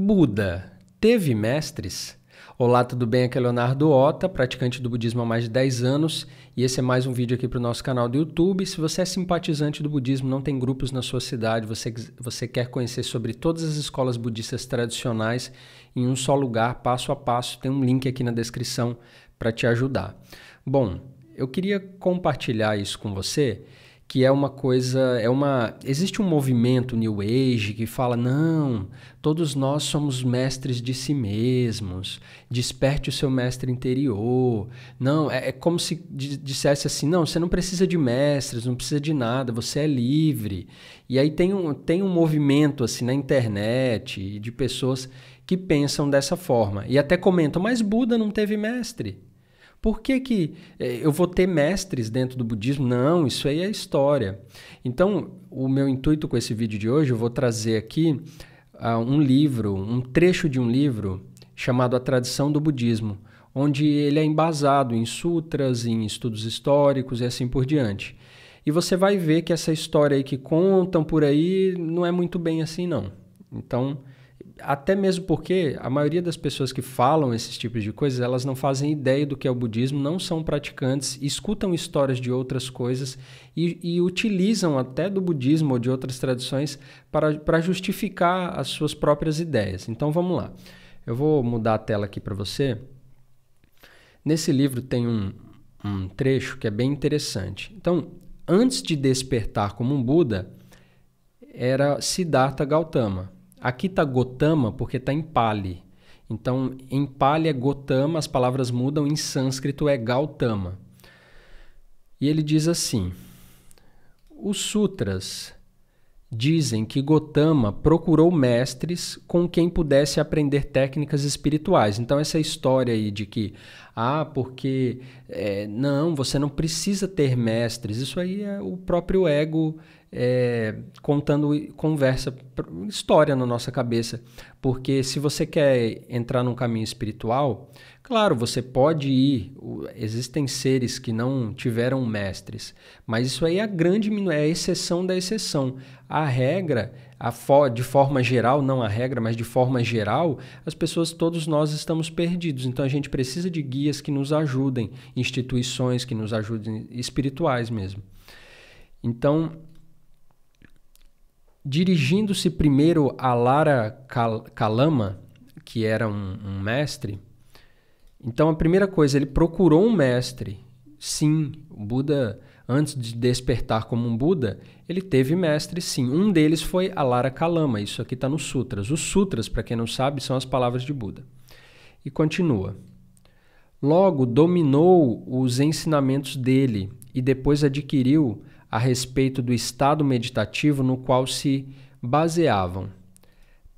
Buda teve mestres? Olá, tudo bem? Aqui é Leonardo Ota, praticante do budismo há mais de 10 anos, e esse é mais um vídeo aqui para o nosso canal do YouTube. Se você é simpatizante do budismo, não tem grupos na sua cidade, você quer conhecer sobre todas as escolas budistas tradicionais em um só lugar, passo a passo, tem um link aqui na descrição para te ajudar. Bom, eu queria compartilhar isso com você, que é uma coisa, existe um movimento New Age que fala, não, todos nós somos mestres de si mesmos, desperte o seu mestre interior. Não, é como se dissesse assim, não, você não precisa de mestres, não precisa de nada, você é livre. E aí tem um movimento assim na internet de pessoas que pensam dessa forma e até comentam, mas Buda não teve mestre. Por que eu vou ter mestres dentro do budismo? Não, isso aí é história. Então, o meu intuito com esse vídeo de hoje, eu vou trazer aqui um trecho de um livro chamado A Tradição do Budismo, onde ele é embasado em sutras, em estudos históricos e assim por diante. E você vai ver que essa história aí que contam por aí não é muito bem assim, não. Então, até mesmo porque a maioria das pessoas que falam esses tipos de coisas, elas não fazem ideia do que é o budismo, não são praticantes, escutam histórias de outras coisas e utilizam até do budismo ou de outras tradições para justificar as suas próprias ideias. Então vamos lá. Eu vou mudar a tela aqui para você. Nesse livro tem um trecho que é bem interessante. Então, antes de despertar como um Buda, era Siddhartha Gautama. Aqui está Gotama porque está em Pali. Então, em Pali é Gotama, as palavras mudam, em sânscrito é Gautama. E ele diz assim, os sutras dizem que Gotama procurou mestres com quem pudesse aprender técnicas espirituais. Então, essa história aí de que, porque não, você não precisa ter mestres, isso aí é o próprio ego contando história na nossa cabeça. Porque se você quer entrar num caminho espiritual, claro, você pode ir, existem seres que não tiveram mestres, mas isso aí é a exceção da exceção. A regra, de forma geral, não a regra, mas de forma geral, as pessoas, todos nós estamos perdidos. Então a gente precisa de guias que nos ajudem, instituições que nos ajudem, espirituais mesmo. Então, dirigindo-se primeiro a Lara Kalama, que era um mestre, então a primeira coisa, ele procurou um mestre. Sim, o Buda, antes de despertar como um Buda, ele teve mestre, sim. Um deles foi a Lara Kalama, isso aqui está nos sutras. Os sutras, para quem não sabe, são as palavras de Buda. E continua. Logo, dominou os ensinamentos dele e depois adquiriu a respeito do estado meditativo no qual se baseavam.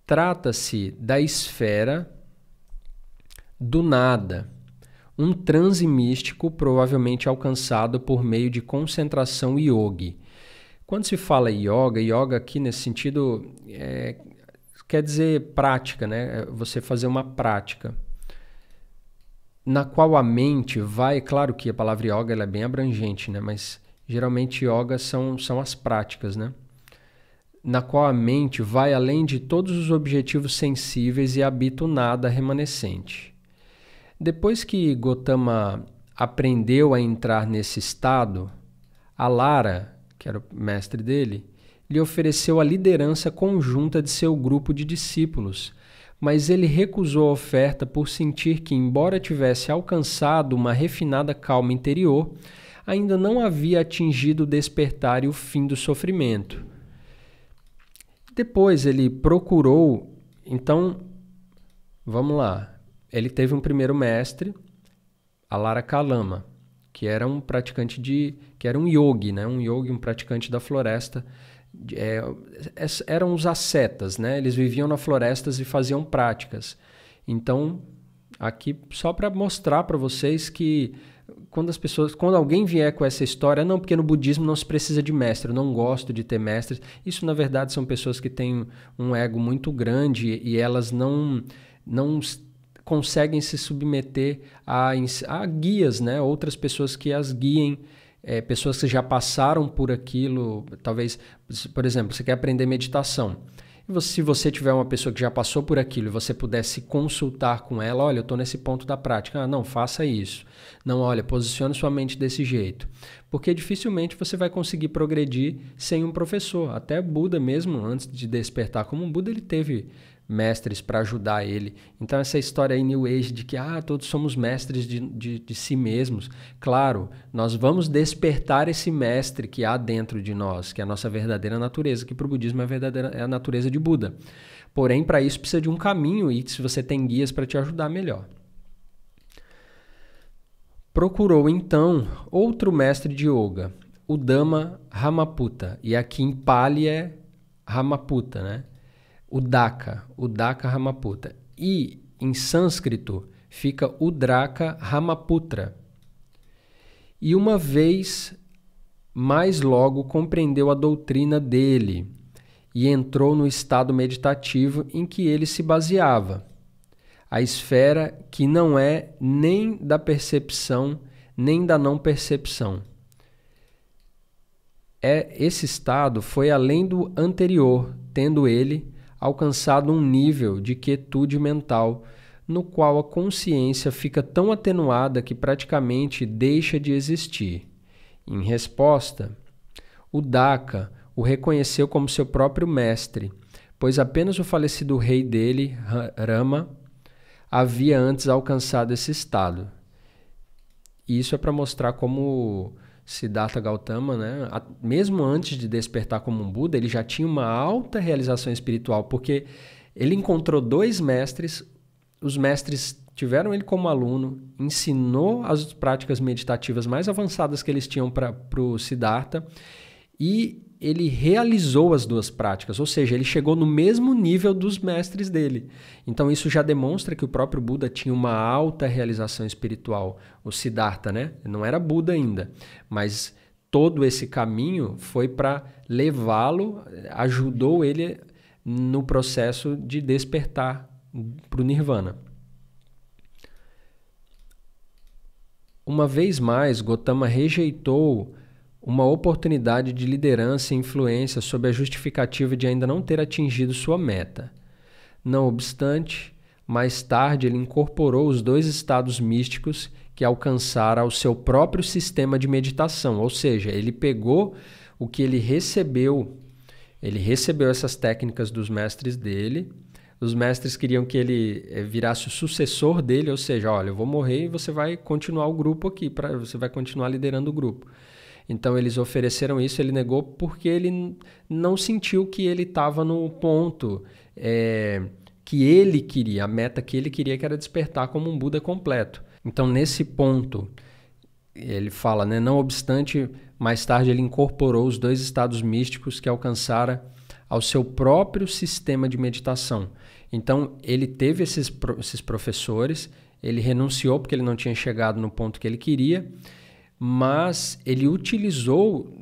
Trata-se da esfera do nada, um transe místico provavelmente alcançado por meio de concentração yogi. Quando se fala yoga aqui nesse sentido quer dizer prática, né? Você fazer uma prática na qual a mente vai, claro que a palavra yoga ela é bem abrangente, né? Mas geralmente yoga são as práticas, né? Na qual a mente vai além de todos os objetivos sensíveis e habita o nada remanescente. Depois que Gotama aprendeu a entrar nesse estado, a Lara, que era o mestre dele, lhe ofereceu a liderança conjunta de seu grupo de discípulos, mas ele recusou a oferta por sentir que, embora tivesse alcançado uma refinada calma interior, ainda não havia atingido o despertar e o fim do sofrimento. Depois ele procurou, então, vamos lá, ele teve um primeiro mestre, a Lara Kalama, que era um praticante que era um yogi, né? Um praticante da floresta. Eram os ascetas, né? Eles viviam nas florestas e faziam práticas. Então, aqui só para mostrar para vocês que quando alguém vier com essa história, não, porque no budismo não se precisa de mestre, eu não gosto de ter mestres. Isso, na verdade, são pessoas que têm um ego muito grande e elas não conseguem se submeter a guias, né? Outras pessoas que as guiem, pessoas que já passaram por aquilo. Talvez, por exemplo, você quer aprender meditação. E se você tiver uma pessoa que já passou por aquilo e você pudesse consultar com ela, olha, eu estou nesse ponto da prática, não, faça isso. Não, olha, posicione sua mente desse jeito. Porque dificilmente você vai conseguir progredir sem um professor. Até Buda mesmo, antes de despertar como um Buda, ele teve mestres para ajudar ele. Então essa história aí New Age de que todos somos mestres de si mesmos. Claro, nós vamos despertar esse mestre que há dentro de nós, que é a nossa verdadeira natureza, que para o budismo é a natureza de Buda. Porém, para isso precisa de um caminho e se você tem guias para te ajudar, melhor. Procurou então outro mestre de yoga, o Dhamma Ramaputta, e aqui em Pali é Ramaputta, né? O Daka Ramaputta. E em sânscrito fica Udraka Ramaputra. E uma vez mais logo compreendeu a doutrina dele e entrou no estado meditativo em que ele se baseava, a esfera que não é nem da percepção nem da não percepção. Esse estado foi além do anterior, tendo ele alcançado um nível de quietude mental, no qual a consciência fica tão atenuada que praticamente deixa de existir. Em resposta, o Daka o reconheceu como seu próprio mestre, pois apenas o falecido rei dele, Rama, havia antes alcançado esse estado. E isso é para mostrar como Siddhartha Gautama, né, mesmo antes de despertar como um Buda, ele já tinha uma alta realização espiritual, porque ele encontrou dois mestres, os mestres tiveram ele como aluno, ensinou as práticas meditativas mais avançadas que eles tinham para o Siddhartha, e ele realizou as duas práticas, ou seja, ele chegou no mesmo nível dos mestres dele. Então isso já demonstra que o próprio Buda tinha uma alta realização espiritual. O Siddhartha, né? Não era Buda ainda, mas todo esse caminho foi para levá-lo, ajudou ele no processo de despertar para o Nirvana. Uma vez mais, Gautama rejeitou uma oportunidade de liderança e influência sob a justificativa de ainda não ter atingido sua meta. Não obstante, mais tarde ele incorporou os dois estados místicos que alcançara ao seu próprio sistema de meditação, ou seja, ele pegou o que ele recebeu essas técnicas dos mestres dele, os mestres queriam que ele virasse o sucessor dele, ou seja, olha, eu vou morrer e você vai continuar o grupo aqui, você vai continuar liderando o grupo. Então eles ofereceram isso, ele negou porque ele não sentiu que ele estava no ponto que ele queria, a meta que ele queria, que era despertar como um Buda completo. Então nesse ponto, ele fala, né, não obstante, mais tarde ele incorporou os dois estados místicos que alcançara ao seu próprio sistema de meditação. Então ele teve esses professores, ele renunciou porque ele não tinha chegado no ponto que ele queria, mas ele utilizou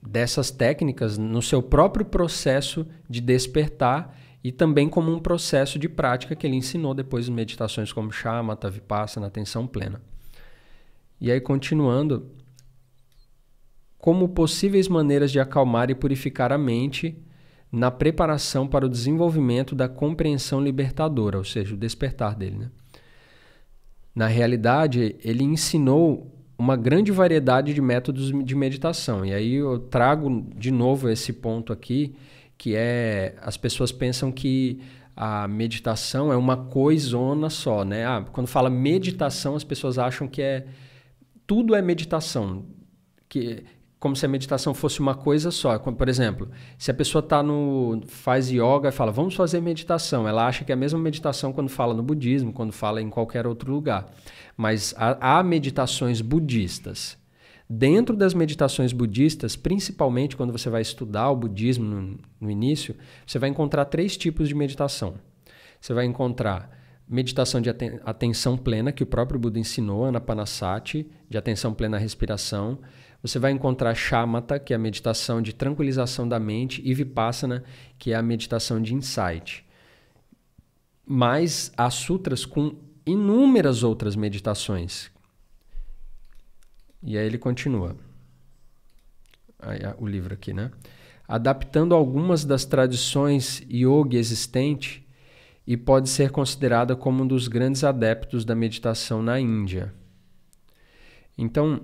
dessas técnicas no seu próprio processo de despertar e também como um processo de prática que ele ensinou depois em meditações como Shamatha, Vipassana, atenção plena. E aí, continuando, como possíveis maneiras de acalmar e purificar a mente na preparação para o desenvolvimento da compreensão libertadora, ou seja, o despertar dele, né? Na realidade, ele ensinou uma grande variedade de métodos de meditação. E aí eu trago de novo esse ponto aqui, que as pessoas pensam que a meditação é uma coisona só, né? Quando fala meditação, as pessoas acham que tudo é meditação, como se a meditação fosse uma coisa só. Por exemplo, se a pessoa faz yoga e fala, vamos fazer meditação, ela acha que é a mesma meditação quando fala no budismo, quando fala em qualquer outro lugar. Mas há meditações budistas. Dentro das meditações budistas, principalmente quando você vai estudar o budismo no início, você vai encontrar 3 tipos de meditação. Você vai encontrar meditação de atenção plena, que o próprio Buda ensinou, Anapanasati, de atenção plena à respiração. Você vai encontrar Shamatha, que é a meditação de tranquilização da mente, e Vipassana, que é a meditação de insight. Mas há sutras com inúmeras outras meditações. E aí ele continua. O livro aqui, né? adaptando algumas das tradições yoga existentes e pode ser considerada como um dos grandes adeptos da meditação na Índia. Então,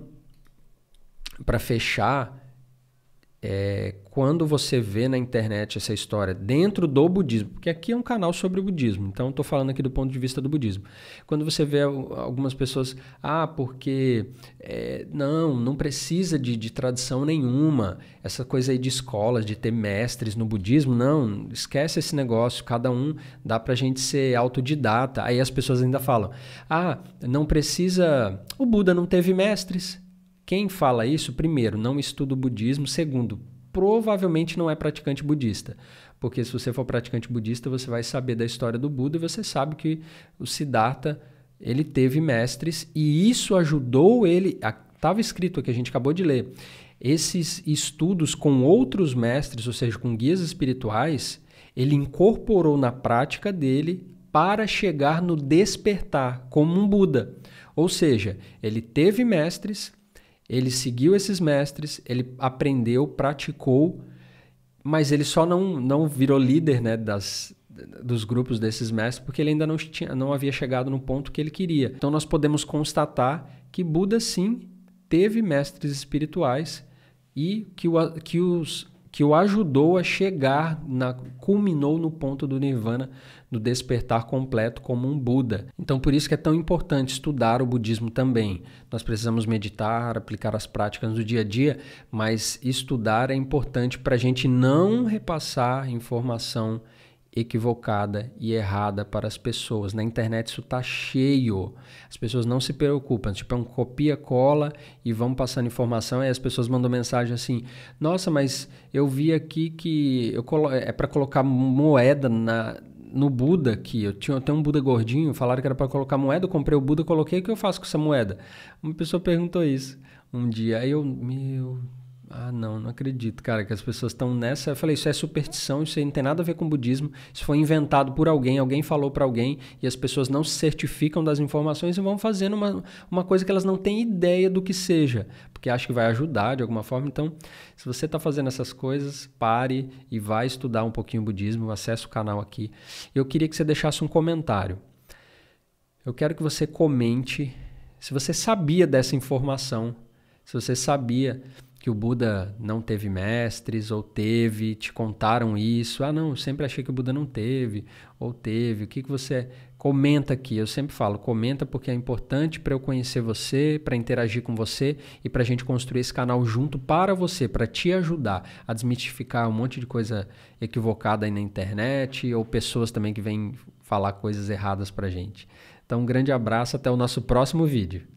para fechar, quando você vê na internet essa história dentro do budismo, porque aqui é um canal sobre o budismo, então estou falando aqui do ponto de vista do budismo. Quando você vê algumas pessoas, porque não precisa de tradição nenhuma, essa coisa aí de escolas, de ter mestres no budismo, não, esquece esse negócio, cada um dá pra gente ser autodidata. Aí as pessoas ainda falam, não precisa, o Buda não teve mestres. Quem fala isso, primeiro, não estuda o budismo, segundo, provavelmente não é praticante budista, porque se você for praticante budista, você vai saber da história do Buda e você sabe que o Siddhartha, ele teve mestres e isso ajudou ele, estava escrito aqui, a gente acabou de ler, esses estudos com outros mestres, ou seja, com guias espirituais, ele incorporou na prática dele para chegar no despertar, como um Buda. Ou seja, ele teve mestres, ele seguiu esses mestres, ele aprendeu, praticou, mas ele só não virou líder, né, dos grupos desses mestres, porque ele ainda não havia chegado no ponto que ele queria. Então nós podemos constatar que Buda sim teve mestres espirituais e que o ajudou a chegar, culminou no ponto do Nirvana, do despertar completo como um Buda. Então, por isso que é tão importante estudar o budismo também. Nós precisamos meditar, aplicar as práticas do dia a dia, mas estudar é importante para a gente não repassar informação equivocada e errada para as pessoas. Na internet isso está cheio. As pessoas não se preocupam. Tipo, é um copia-cola e vão passando informação e as pessoas mandam mensagem assim, nossa, mas eu vi aqui que é para colocar moeda no Buda aqui. Eu tenho um Buda gordinho, falaram que era para colocar moeda, eu comprei o Buda, coloquei, o que eu faço com essa moeda? Uma pessoa perguntou isso um dia. Aí não acredito, cara, que as pessoas estão nessa. Eu falei, isso é superstição, isso aí não tem nada a ver com o budismo, isso foi inventado por alguém falou para alguém e as pessoas não se certificam das informações e vão fazendo uma coisa que elas não têm ideia do que seja, porque acham que vai ajudar de alguma forma. Então, se você está fazendo essas coisas, pare e vai estudar um pouquinho o budismo, acesse o canal aqui. Eu queria que você deixasse um comentário. Eu quero que você comente se você sabia dessa informação, se você sabia que o Buda não teve mestres, ou teve, te contaram isso. Não, eu sempre achei que o Buda não teve, ou teve. O que você comenta aqui? Eu sempre falo, comenta porque é importante para eu conhecer você, para interagir com você e para a gente construir esse canal junto para você, para te ajudar a desmitificar um monte de coisa equivocada aí na internet, ou pessoas também que vêm falar coisas erradas para a gente. Então, um grande abraço, até o nosso próximo vídeo.